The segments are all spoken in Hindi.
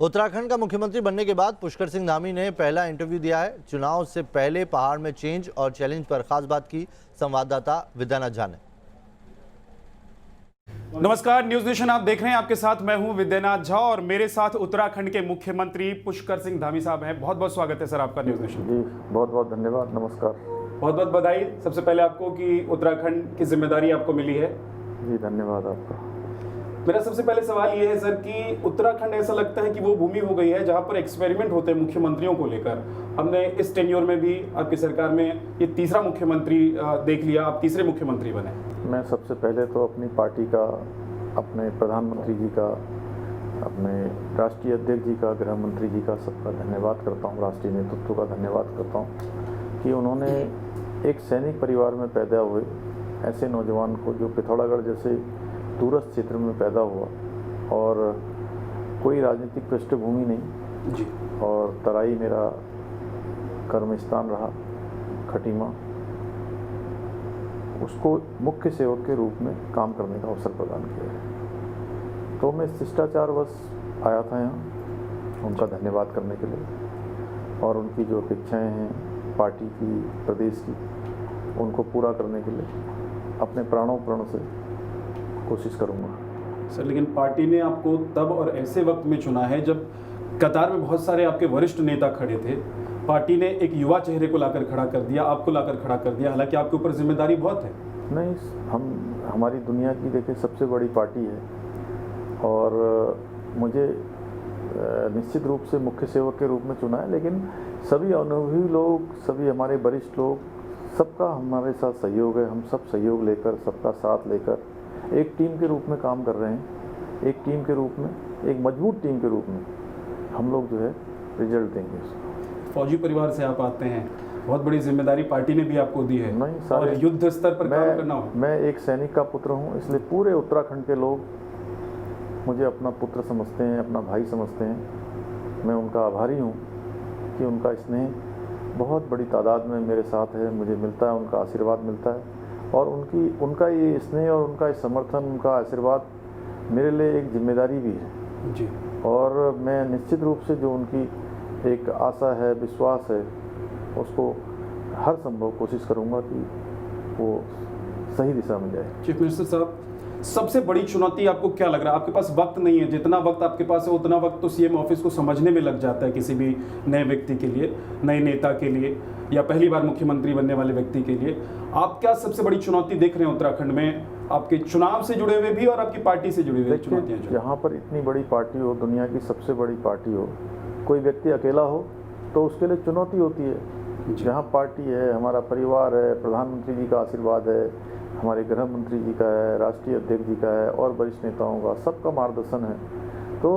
उत्तराखंड का मुख्यमंत्री बनने के बाद पुष्कर सिंह धामी ने पहला इंटरव्यू दिया है। चुनाव से पहले पहाड़ में चेंज और चैलेंज पर खास बात की संवाददाता विद्यानाथ झा ने। नमस्कार, न्यूज नेशन आप देख रहे हैं। आपके साथ मैं हूं विद्यानाथ झा और मेरे साथ उत्तराखंड के मुख्यमंत्री पुष्कर सिंह धामी साहब हैं। बहुत बहुत स्वागत है सर आपका न्यूज नेशन। जी बहुत बहुत धन्यवाद, नमस्कार। बहुत बहुत बधाई सबसे पहले आपको कि उत्तराखंड की जिम्मेदारी आपको मिली है। जी धन्यवाद आपका। मेरा सबसे पहले सवाल ये है सर कि उत्तराखंड ऐसा लगता है कि वो भूमि हो गई है जहां पर एक्सपेरिमेंट होते हैं मुख्यमंत्रियों को लेकर। हमने इस टेन्योर में भी आपकी सरकार में ये तीसरा मुख्यमंत्री देख लिया, आप तीसरे मुख्यमंत्री बने। मैं सबसे पहले तो अपनी पार्टी का, अपने प्रधानमंत्री जी का, अपने राष्ट्रीय अध्यक्ष जी का, गृह मंत्री जी का सबका धन्यवाद करता हूँ, राष्ट्रीय नेतृत्व का धन्यवाद करता हूँ कि उन्होंने एक सैनिक परिवार में पैदा हुए ऐसे नौजवान को, जो पिथौरागढ़ जैसे दूरस्थ क्षेत्र में पैदा हुआ और कोई राजनीतिक पृष्ठभूमि नहीं जी, और तराई मेरा कर्मस्थान रहा, खटीमा, उसको मुख्य सेवक के रूप में काम करने का अवसर प्रदान किया है। तो मैं शिष्टाचारवश आया था यहाँ उनका धन्यवाद करने के लिए और उनकी जो अपेक्षाएं हैं पार्टी की, प्रदेश की, उनको पूरा करने के लिए अपने प्राणों प्रण से कोशिश करूँगा सर। लेकिन पार्टी ने आपको तब और ऐसे वक्त में चुना है जब कतार में बहुत सारे आपके वरिष्ठ नेता खड़े थे। पार्टी ने एक युवा चेहरे को लाकर खड़ा कर दिया, आपको लाकर खड़ा कर दिया, हालांकि आपके ऊपर जिम्मेदारी बहुत है। नहीं, हमारी दुनिया की देखिए सबसे बड़ी पार्टी है और मुझे निश्चित रूप से मुख्य सेवक के रूप में चुना है, लेकिन सभी अनुभवी लोग, सभी हमारे वरिष्ठ लोग, सबका हमारे साथ सहयोग है। हम सब सहयोग लेकर, सबका साथ लेकर एक टीम के रूप में काम कर रहे हैं। एक टीम के रूप में, एक मजबूत टीम के रूप में हम लोग जो है रिजल्ट देंगे। फौजी परिवार से आप आते हैं, बहुत बड़ी जिम्मेदारी पार्टी ने भी आपको दी है। नहीं, और युद्ध स्तर पर काम करना हो। मैं एक सैनिक का पुत्र हूँ, इसलिए पूरे उत्तराखंड के लोग मुझे अपना पुत्र समझते हैं, अपना भाई समझते हैं। मैं उनका आभारी हूँ कि उनका स्नेह बहुत बड़ी तादाद में मेरे साथ है, मुझे मिलता है, उनका आशीर्वाद मिलता है और उनका ये स्नेह और उनका ये समर्थन, उनका आशीर्वाद मेरे लिए एक जिम्मेदारी भी है जी। और मैं निश्चित रूप से जो उनकी एक आशा है, विश्वास है, उसको हर संभव कोशिश करूंगा कि वो सही दिशा में जाए। चीफ मिनिस्टर साहब, सबसे बड़ी चुनौती आपको क्या लग रहा है? आपके पास वक्त नहीं है, जितना वक्त आपके पास है उतना वक्त तो सीएम ऑफिस को समझने में लग जाता है किसी भी नए व्यक्ति के लिए, नए नेता के लिए या पहली बार मुख्यमंत्री बनने वाले व्यक्ति के लिए। आप क्या सबसे बड़ी चुनौती देख रहे हैं उत्तराखंड में, आपके चुनाव से जुड़े हुए भी और आपकी पार्टी से जुड़े हुए चुनौतियां? यहाँ पर इतनी बड़ी पार्टी हो, दुनिया की सबसे बड़ी पार्टी हो, कोई व्यक्ति अकेला हो तो उसके लिए चुनौती होती है। जहाँ पार्टी है, हमारा परिवार है, प्रधानमंत्री जी का आशीर्वाद है, हमारे गृह मंत्री जी का है, राष्ट्रीय अध्यक्ष जी का है और वरिष्ठ नेताओं का, सबका मार्गदर्शन है, तो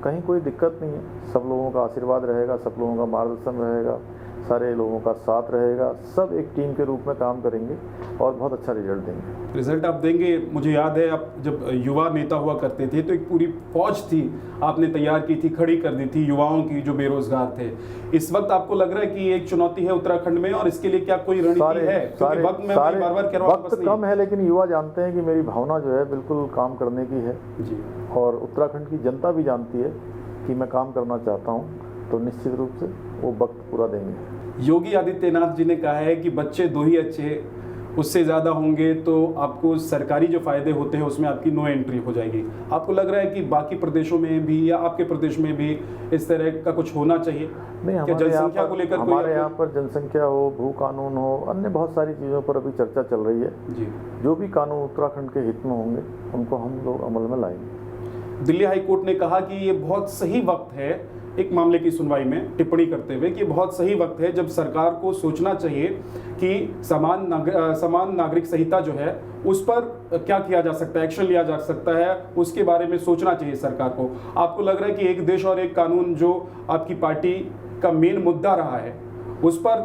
कहीं कोई दिक्कत नहीं है। सब लोगों का आशीर्वाद रहेगा, सब लोगों का मार्गदर्शन रहेगा, सारे लोगों का साथ रहेगा, सब एक टीम के रूप में काम करेंगे और बहुत अच्छा रिजल्ट देंगे। रिजल्ट आप देंगे। मुझे याद है आप जब युवा नेता हुआ करते थे तो एक पूरी फौज थी आपने तैयार की थी, खड़ी कर दी थी युवाओं की जो बेरोजगार थे। इस वक्त आपको लग रहा है कि एक चुनौती है उत्तराखंड में और इसके लिए क्या कोई रणनीति है? क्योंकि वक्त में बार-बार कह रहा हूं, वक्त कम है, लेकिन युवा जानते हैं कि मेरी भावना जो है बिल्कुल काम करने की है जी। और उत्तराखंड की जनता भी जानती है कि मैं काम करना चाहता हूँ, तो निश्चित रूप से वो वक्त पूरा देंगे। योगी आदित्यनाथ जी ने कहा है कि बच्चे दो ही अच्छे, उससे ज़्यादा होंगे तो आपको सरकारी जो फायदे होते हैं उसमें आपकी नो एंट्री हो जाएगी। आपको लग रहा है कि बाकी प्रदेशों में भी या आपके प्रदेश में भी इस तरह का कुछ होना चाहिए? नहीं, जनसंख्या को लेकर हमारे यहाँ पर जनसंख्या हो, भू कानून हो, अन्य बहुत सारी चीज़ों पर अभी चर्चा चल रही है जी। जो भी कानून उत्तराखंड के हित में होंगे उनको हम लोग अमल में लाएंगे। दिल्ली हाई कोर्ट ने कहा कि ये बहुत सही वक्त है, एक मामले की सुनवाई में टिप्पणी करते हुए, कि बहुत सही वक्त है जब सरकार को सोचना चाहिए कि समान नागरिक संहिता जो है उस पर क्या किया जा सकता है, एक्शन लिया जा सकता है, उसके बारे में सोचना चाहिए सरकार को। आपको लग रहा है कि एक देश और एक कानून जो आपकी पार्टी का मेन मुद्दा रहा है, उस पर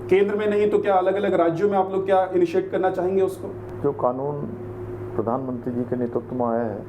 केंद्र में नहीं तो क्या अलग अलग राज्यों में आप लोग क्या इनिशिएट करना चाहेंगे उसको? जो कानून प्रधानमंत्री जी के नेतृत्व में आया है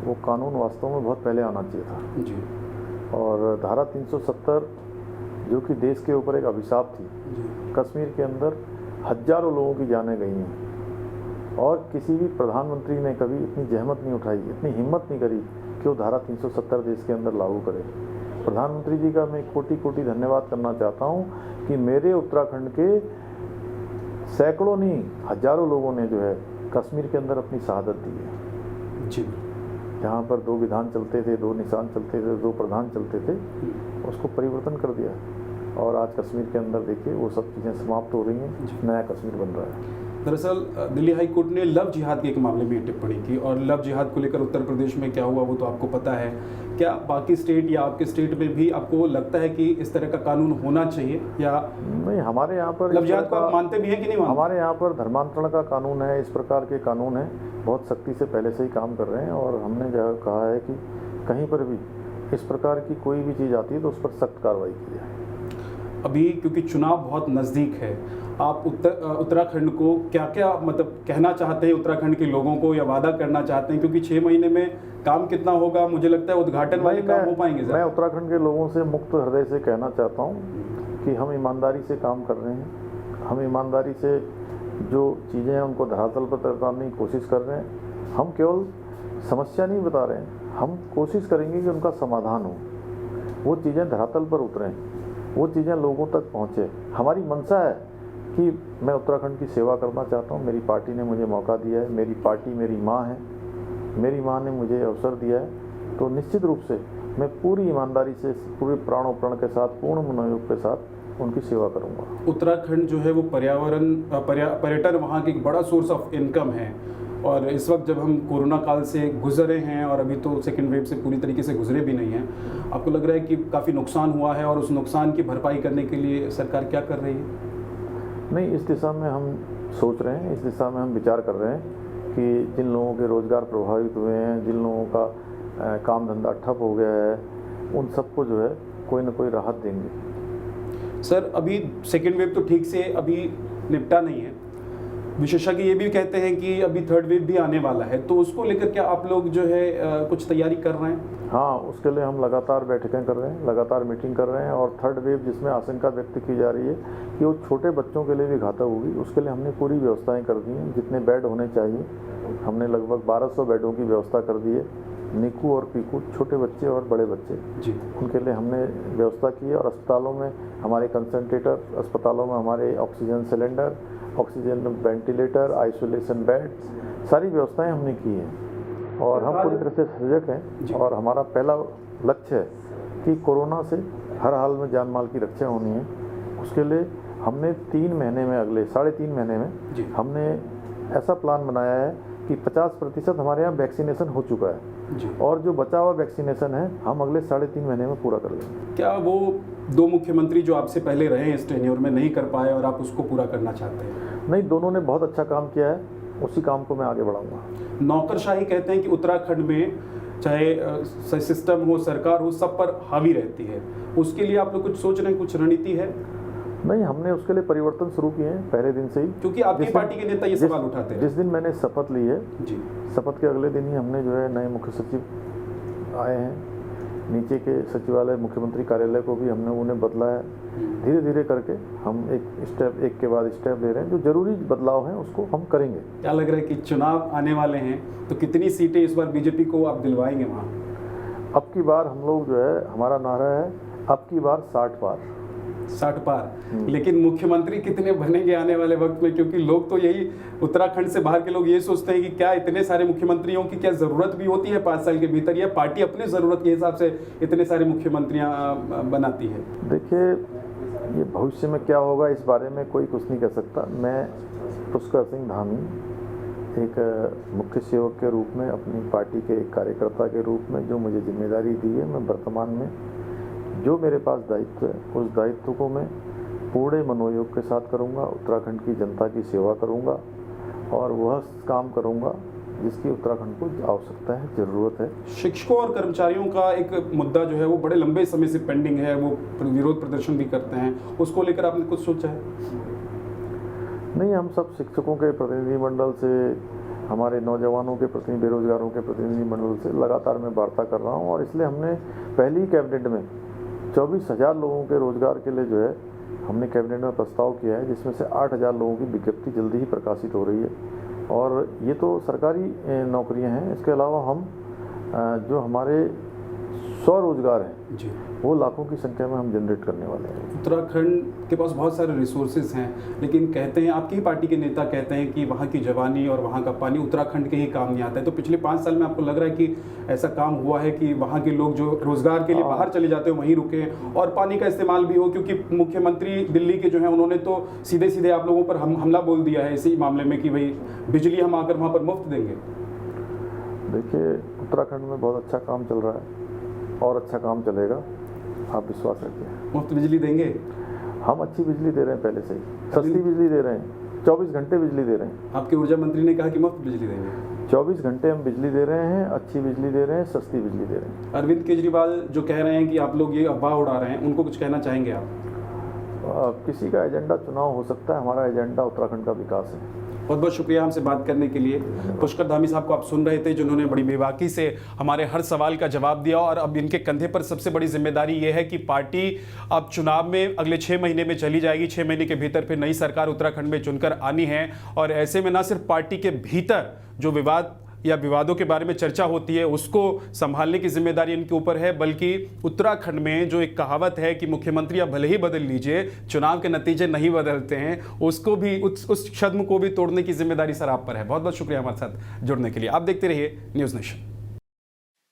वो कानून वास्तव में बहुत पहले आना चाहिए था जी। और धारा 370 जो कि देश के ऊपर एक अभिशाप थी, कश्मीर के अंदर हजारों लोगों की जानें गई हैं और किसी भी प्रधानमंत्री ने कभी इतनी जहमत नहीं उठाई, इतनी हिम्मत नहीं करी कि वो धारा 370 देश के अंदर लागू करे। प्रधानमंत्री जी का मैं कोटि कोटि धन्यवाद करना चाहता हूँ कि मेरे उत्तराखंड के सैकड़ों नहीं हजारों लोगों ने जो है कश्मीर के अंदर अपनी शहादत दी है। जी, जहाँ पर 2 विधान चलते थे, 2 निशान चलते थे, 2 प्रधान चलते थे, उसको परिवर्तन कर दिया और आज कश्मीर के अंदर देखिए वो सब चीज़ें समाप्त हो रही हैं, नया कश्मीर बन रहा है। दरअसल दिल्ली हाई कोर्ट ने लव जिहाद के एक मामले में टिप्पणी की और लव जिहाद को लेकर उत्तर प्रदेश में क्या हुआ वो तो आपको पता है। क्या बाकी स्टेट या आपके स्टेट में भी आपको लगता है कि इस तरह का कानून होना चाहिए या नहीं? हमारे यहाँ पर लव जिहाद को आप मानते भी हैं कि नहीं मानते? हमारे यहाँ पर धर्मांतरण का कानून है, इस प्रकार के कानून हैं, बहुत सख्ती से पहले से ही काम कर रहे हैं और हमने जो कहा है कि कहीं पर भी इस प्रकार की कोई भी चीज़ आती है तो उस पर सख्त कार्रवाई की जाए। अभी क्योंकि चुनाव बहुत नज़दीक है, आप उत्तराखंड को क्या क्या मतलब कहना चाहते हैं उत्तराखंड के लोगों को या वादा करना चाहते हैं? क्योंकि 6 महीने में काम कितना होगा, मुझे लगता है उद्घाटन वाले काम हो पाएंगे। मैं उत्तराखंड के लोगों से मुक्त हृदय से कहना चाहता हूँ कि हम ईमानदारी से काम कर रहे हैं, हम ईमानदारी से जो चीज़ें हैं उनको धरातल पर उतारने की कोशिश कर रहे हैं। हम केवल समस्या नहीं बता रहे हैं, हम कोशिश करेंगे कि उनका समाधान हो, वो चीज़ें धरातल पर उतरें, वो चीज़ें लोगों तक पहुँचे। हमारी मंशा है कि मैं उत्तराखंड की सेवा करना चाहता हूँ, मेरी पार्टी ने मुझे मौका दिया है, मेरी पार्टी मेरी माँ है, मेरी माँ ने मुझे अवसर दिया है, तो निश्चित रूप से मैं पूरी ईमानदारी से, पूरे प्राणोपण के साथ, पूर्ण मनोयोग के साथ उनकी सेवा करूँगा। उत्तराखंड जो है वो पर्यटन वहाँ की एक बड़ा सोर्स ऑफ इनकम है और इस वक्त जब हम कोरोना काल से गुजरे हैं और अभी तो सेकेंड वेव से पूरी तरीके से गुजरे भी नहीं हैं, आपको लग रहा है कि काफ़ी नुकसान हुआ है और उस नुकसान की भरपाई करने के लिए सरकार क्या कर रही है? नहीं, इस दिशा में हम सोच रहे हैं, इस दिशा में हम विचार कर रहे हैं कि जिन लोगों के रोज़गार प्रभावित हुए हैं, जिन लोगों का काम धंधा ठप हो गया है, उन सबको जो है कोई ना कोई राहत देंगे। सर, अभी सेकेंड वेव तो ठीक से अभी निपटा नहीं है, विशेषज्ञ ये भी कहते हैं कि अभी थर्ड वेव भी आने वाला है, तो उसको लेकर क्या आप लोग जो है कुछ तैयारी कर रहे हैं? हाँ, उसके लिए हम लगातार बैठकें कर रहे हैं, लगातार मीटिंग कर रहे हैं और थर्ड वेव जिसमें आशंका व्यक्त की जा रही है कि वो छोटे बच्चों के लिए भी घातक होगी, उसके लिए हमने पूरी व्यवस्थाएं कर दी हैं। जितने बेड होने चाहिए हमने लगभग 1200 बेडों की व्यवस्था कर दी है। निकू और पीकू, छोटे बच्चे और बड़े बच्चे जी, उनके लिए हमने व्यवस्था की है और अस्पतालों में हमारे कंसनट्रेटर, अस्पतालों में हमारे oxygen cylinder, oxygen ventilator, isolation bed, सारी व्यवस्थाएं हमने की हैं और हम पूरी तरह से सजग हैं और हमारा पहला लक्ष्य है कि कोरोना से हर हाल में जान माल की रक्षा होनी है। उसके लिए हमने 3 महीने में, अगले 3.5 महीने में हमने ऐसा प्लान बनाया है कि 50% हमारे यहाँ वैक्सीनेशन हो चुका है और जो बचा हुआ वैक्सीनेशन है हम अगले 3.5 महीने में पूरा कर लेंगे। क्या वो 2 मुख्यमंत्री जो आपसे पहले रहे इस टेन्योर में नहीं कर पाए और आप उसको पूरा करना चाहते हैं? नहीं, दोनों ने बहुत अच्छा काम किया है, उसी काम को मैं आगे बढ़ाऊंगा। नौकरशाही कहते हैं कि उत्तराखंड में चाहे सिस्टम हो, सरकार हो, सब पर हावी रहती है, उसके लिए आप लोग कुछ सोच रहे हैं, कुछ रणनीति है? नहीं, हमने उसके लिए परिवर्तन शुरू किए हैं पहले दिन से ही, क्योंकि आपकी पार्टी के नेता ये सवाल उठाते हैं। जिस दिन मैंने शपथ ली है जी, शपथ के अगले दिन ही हमने जो है नए मुख्य सचिव आए हैं, नीचे के सचिवालय मुख्यमंत्री कार्यालय को भी हमने उन्हें बदला है। धीरे धीरे करके हम एक के बाद स्टेप ले रहे हैं, जो जरूरी बदलाव हैं उसको हम करेंगे। क्या लग रहा है कि चुनाव आने वाले हैं तो कितनी सीटें इस बार बीजेपी को आप दिलवाएंगे वहाँ? अब की बार हम लोग जो है, हमारा नारा है अब की बार 60 पार। 60 पार। लेकिन मुख्यमंत्री कितने बनेंगे आने वाले वक्त में? क्योंकि लोग तो यही, उत्तराखंड से बाहर के लोग ये सोचते हैं कि क्या इतने सारे मुख्यमंत्रियों की क्या ज़रूरत भी होती है 5 साल के भीतर, या पार्टी अपने ज़रूरत के हिसाब से इतने सारे मुख्यमंत्रियां बनाती है? देखिए, ये भविष्य में क्या होगा इस बारे में कोई कुछ नहीं कह सकता। मैं पुष्कर सिंह धामी एक मुख्य सेवक के रूप में, अपनी पार्टी के एक कार्यकर्ता के रूप में जो मुझे जिम्मेदारी दी है, मैं वर्तमान में जो मेरे पास दायित्व है उस दायित्व को मैं पूरे मनोयोग के साथ करूंगा, उत्तराखंड की जनता की सेवा करूंगा और वह काम करूंगा जिसकी उत्तराखंड को आवश्यकता है, ज़रूरत है। शिक्षकों और कर्मचारियों का एक मुद्दा जो है वो बड़े लंबे समय से पेंडिंग है, वो विरोध प्रदर्शन भी करते हैं, उसको लेकर आपने कुछ सोचा है? नहीं, हम सब शिक्षकों के प्रतिनिधिमंडल से, हमारे नौजवानों के प्रतिनिधि, बेरोजगारों के प्रतिनिधिमंडल से लगातार मैं वार्ता कर रहा हूँ और इसलिए हमने पहली कैबिनेट में 24,000 लोगों के रोजगार के लिए जो है हमने कैबिनेट में प्रस्ताव किया है, जिसमें से 8,000 लोगों की विज्ञप्ति जल्दी ही प्रकाशित हो रही है और ये तो सरकारी नौकरियां हैं। इसके अलावा हम जो हमारे स्वरोजगार हैं जी। वो लाखों की संख्या में हम जनरेट करने वाले हैं। उत्तराखंड के पास बहुत सारे रिसोर्सेज हैं, लेकिन कहते हैं, आपकी ही पार्टी के नेता कहते हैं कि वहाँ की जवानी और वहाँ का पानी उत्तराखंड के ही काम नहीं आता है। तो पिछले 5 साल में आपको लग रहा है कि ऐसा काम हुआ है कि वहाँ के लोग जो रोजगार के लिए बाहर चले जाते हैं वहीं रुके और पानी का इस्तेमाल भी हो? क्योंकि मुख्यमंत्री दिल्ली के जो हैं उन्होंने तो सीधे सीधे आप लोगों पर हमला बोल दिया है इसी मामले में कि भाई बिजली हम आकर वहाँ पर मुफ्त देंगे। देखिए, उत्तराखंड में बहुत अच्छा काम चल रहा है और अच्छा काम चलेगा, आप विश्वास रखिए। मुफ्त बिजली देंगे? हम अच्छी बिजली दे रहे हैं, पहले से ही सस्ती बिजली दे रहे हैं, 24 घंटे बिजली दे रहे हैं। आपके ऊर्जा मंत्री ने कहा कि मुफ्त बिजली देंगे। 24 घंटे हम बिजली दे रहे हैं, अच्छी बिजली दे रहे हैं, सस्ती बिजली दे रहे हैं। अरविंद केजरीवाल जो कह रहे हैं कि आप लोग ये अफवाह उड़ा रहे हैं, उनको कुछ कहना चाहेंगे आप? किसी का एजेंडा चुनाव हो सकता है, हमारा एजेंडा उत्तराखंड का विकास है। बहुत बहुत शुक्रिया हमसे बात करने के लिए। पुष्कर धामी साहब को आप सुन रहे थे, जिन्होंने बड़ी बेबाकी से हमारे हर सवाल का जवाब दिया और अब इनके कंधे पर सबसे बड़ी जिम्मेदारी ये है कि पार्टी अब चुनाव में अगले 6 महीने में चली जाएगी। 6 महीने के भीतर फिर नई सरकार उत्तराखंड में चुनकर आनी है और ऐसे में न सिर्फ पार्टी के भीतर जो विवाद या विवादों के बारे में चर्चा होती है उसको संभालने की जिम्मेदारी इनके ऊपर है, बल्कि उत्तराखंड में जो एक कहावत है कि मुख्यमंत्री आप भले ही बदल लीजिए, चुनाव के नतीजे नहीं बदलते हैं, उसको भी उस छद्म को भी तोड़ने की जिम्मेदारी सर आप पर है। बहुत बहुत शुक्रिया हमारे साथ जुड़ने के लिए। आप देखते रहिए न्यूज़ नेशन।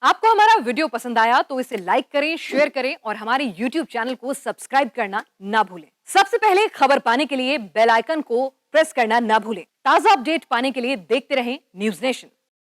आपको हमारा वीडियो पसंद आया तो इसे लाइक करें, शेयर करें और हमारे YouTube चैनल को सब्सक्राइब करना ना भूलें। सबसे पहले खबर पाने के लिए बेल आइकन को प्रेस करना ना भूलें। ताजा अपडेट पाने के लिए देखते रहें न्यूज़ नेशन।